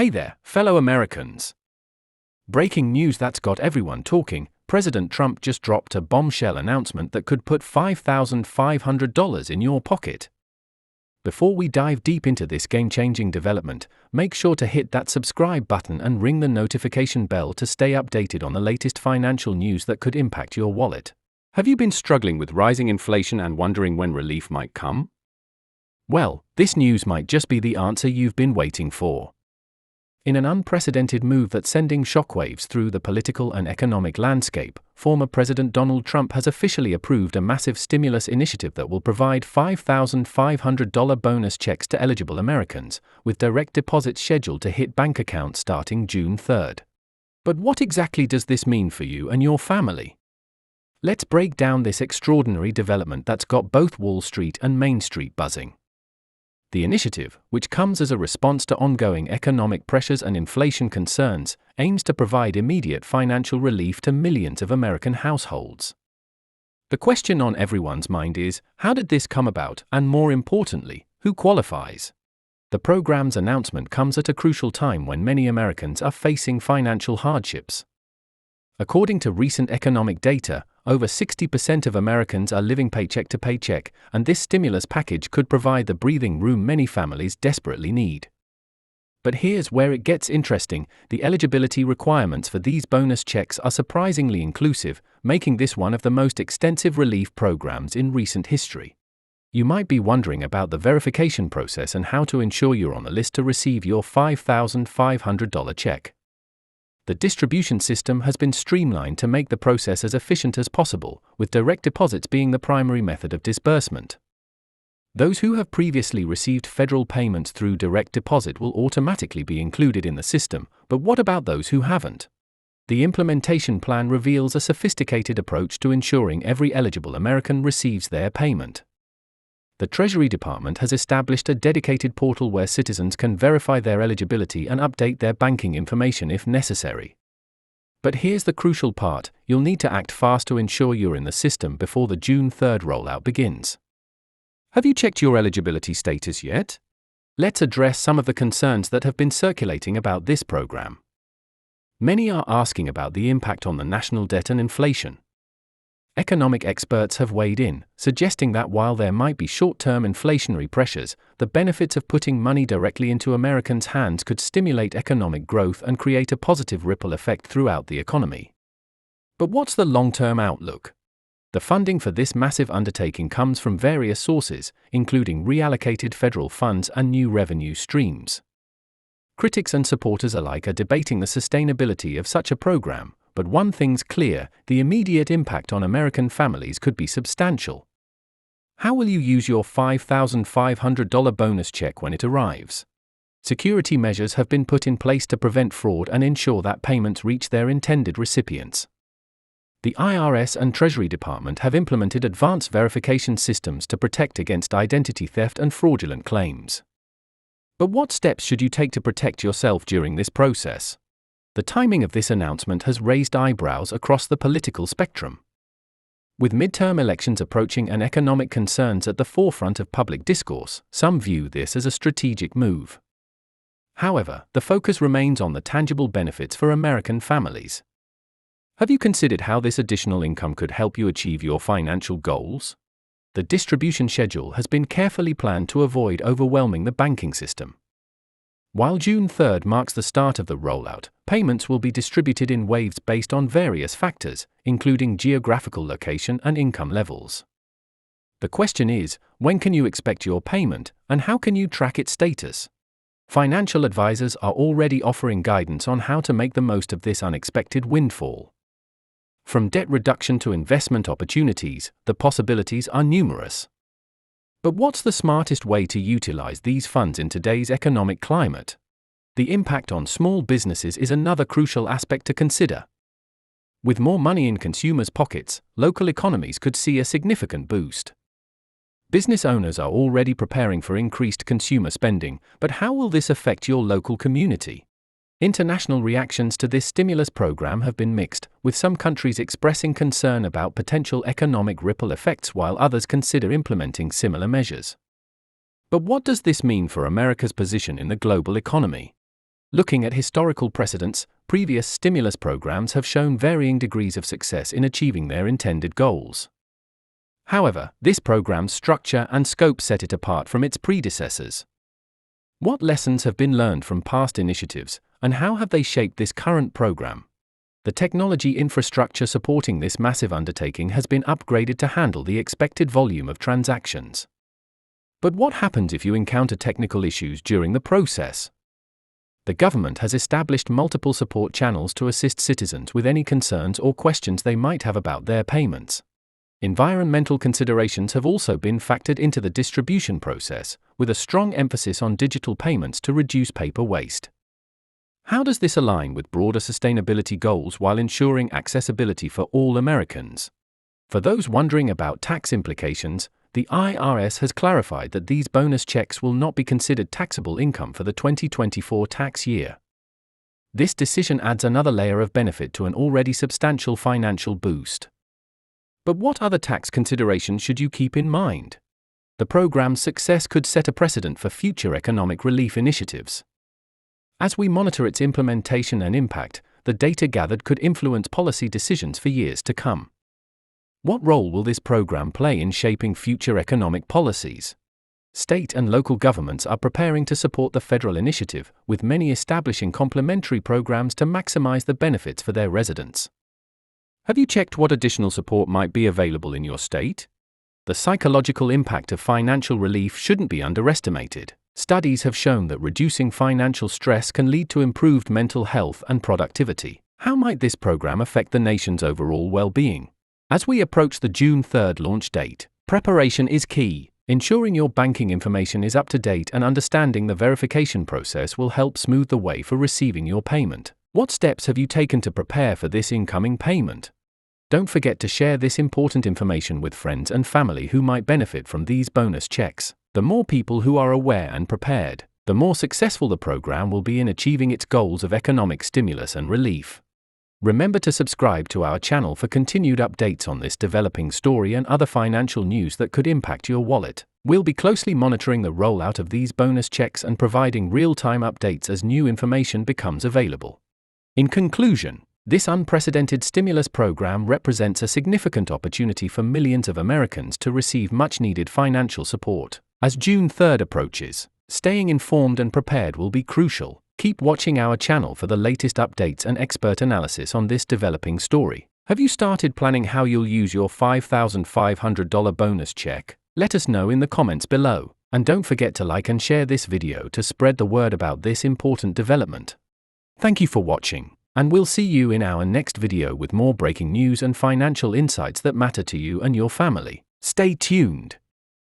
Hey there, fellow Americans. Breaking news that's got everyone talking. President Trump just dropped a bombshell announcement that could put $5,500 in your pocket. Before we dive deep into this game-changing development, make sure to hit that subscribe button and ring the notification bell to stay updated on the latest financial news that could impact your wallet. Have you been struggling with rising inflation and wondering when relief might come? Well, this news might just be the answer you've been waiting for. In an unprecedented move that's sending shockwaves through the political and economic landscape, former President Donald Trump has officially approved a massive stimulus initiative that will provide $5,500 bonus checks to eligible Americans, with direct deposits scheduled to hit bank accounts starting June 3rd. But what exactly does this mean for you and your family? Let's break down this extraordinary development that's got both Wall Street and Main Street buzzing. The initiative, which comes as a response to ongoing economic pressures and inflation concerns, aims to provide immediate financial relief to millions of American households. The question on everyone's mind is, how did this come about, and more importantly, who qualifies? The program's announcement comes at a crucial time when many Americans are facing financial hardships. According to recent economic data, over 60% of Americans are living paycheck to paycheck, and this stimulus package could provide the breathing room many families desperately need. But here's where it gets interesting: the eligibility requirements for these bonus checks are surprisingly inclusive, making this one of the most extensive relief programs in recent history. You might be wondering about the verification process and how to ensure you're on the list to receive your $5,500 check. The distribution system has been streamlined to make the process as efficient as possible, with direct deposits being the primary method of disbursement. Those who have previously received federal payments through direct deposit will automatically be included in the system, but what about those who haven't? The implementation plan reveals a sophisticated approach to ensuring every eligible American receives their payment. The Treasury Department has established a dedicated portal where citizens can verify their eligibility and update their banking information if necessary. But here's the crucial part: you'll need to act fast to ensure you're in the system before the June 3rd rollout begins. Have you checked your eligibility status yet? Let's address some of the concerns that have been circulating about this program. Many are asking about the impact on the national debt and inflation. Economic experts have weighed in, suggesting that while there might be short-term inflationary pressures, the benefits of putting money directly into Americans' hands could stimulate economic growth and create a positive ripple effect throughout the economy. But what's the long-term outlook? The funding for this massive undertaking comes from various sources, including reallocated federal funds and new revenue streams. Critics and supporters alike are debating the sustainability of such a program. But one thing's clear: the immediate impact on American families could be substantial. How will you use your $5,500 bonus check when it arrives? Security measures have been put in place to prevent fraud and ensure that payments reach their intended recipients. The IRS and Treasury Department have implemented advanced verification systems to protect against identity theft and fraudulent claims. But what steps should you take to protect yourself during this process? The timing of this announcement has raised eyebrows across the political spectrum. With midterm elections approaching and economic concerns at the forefront of public discourse, some view this as a strategic move. However, the focus remains on the tangible benefits for American families. Have you considered how this additional income could help you achieve your financial goals? The distribution schedule has been carefully planned to avoid overwhelming the banking system. While June 3rd marks the start of the rollout, payments will be distributed in waves based on various factors, including geographical location and income levels. The question is, when can you expect your payment, and how can you track its status? Financial advisors are already offering guidance on how to make the most of this unexpected windfall. From debt reduction to investment opportunities, the possibilities are numerous. But what's the smartest way to utilize these funds in today's economic climate? The impact on small businesses is another crucial aspect to consider. With more money in consumers' pockets, local economies could see a significant boost. Business owners are already preparing for increased consumer spending, but how will this affect your local community? International reactions to this stimulus program have been mixed, with some countries expressing concern about potential economic ripple effects while others consider implementing similar measures. But what does this mean for America's position in the global economy? Looking at historical precedents, previous stimulus programs have shown varying degrees of success in achieving their intended goals. However, this program's structure and scope set it apart from its predecessors. What lessons have been learned from past initiatives, and how have they shaped this current program? The technology infrastructure supporting this massive undertaking has been upgraded to handle the expected volume of transactions. But what happens if you encounter technical issues during the process? The government has established multiple support channels to assist citizens with any concerns or questions they might have about their payments. Environmental considerations have also been factored into the distribution process, with a strong emphasis on digital payments to reduce paper waste. How does this align with broader sustainability goals while ensuring accessibility for all Americans? For those wondering about tax implications, the IRS has clarified that these bonus checks will not be considered taxable income for the 2024 tax year. This decision adds another layer of benefit to an already substantial financial boost. But what other tax considerations should you keep in mind? The program's success could set a precedent for future economic relief initiatives. As we monitor its implementation and impact, the data gathered could influence policy decisions for years to come. What role will this program play in shaping future economic policies? State and local governments are preparing to support the federal initiative, with many establishing complementary programs to maximize the benefits for their residents. Have you checked what additional support might be available in your state? The psychological impact of financial relief shouldn't be underestimated. Studies have shown that reducing financial stress can lead to improved mental health and productivity. How might this program affect the nation's overall well-being? As we approach the June 3rd launch date, preparation is key. Ensuring your banking information is up to date and understanding the verification process will help smooth the way for receiving your payment. What steps have you taken to prepare for this incoming payment? Don't forget to share this important information with friends and family who might benefit from these bonus checks. The more people who are aware and prepared, the more successful the program will be in achieving its goals of economic stimulus and relief. Remember to subscribe to our channel for continued updates on this developing story and other financial news that could impact your wallet. We'll be closely monitoring the rollout of these bonus checks and providing real-time updates as new information becomes available. In conclusion, this unprecedented stimulus program represents a significant opportunity for millions of Americans to receive much-needed financial support. As June 3rd approaches, staying informed and prepared will be crucial. Keep watching our channel for the latest updates and expert analysis on this developing story. Have you started planning how you'll use your $5,500 bonus check? Let us know in the comments below. And don't forget to like and share this video to spread the word about this important development. Thank you for watching, and we'll see you in our next video with more breaking news and financial insights that matter to you and your family. Stay tuned.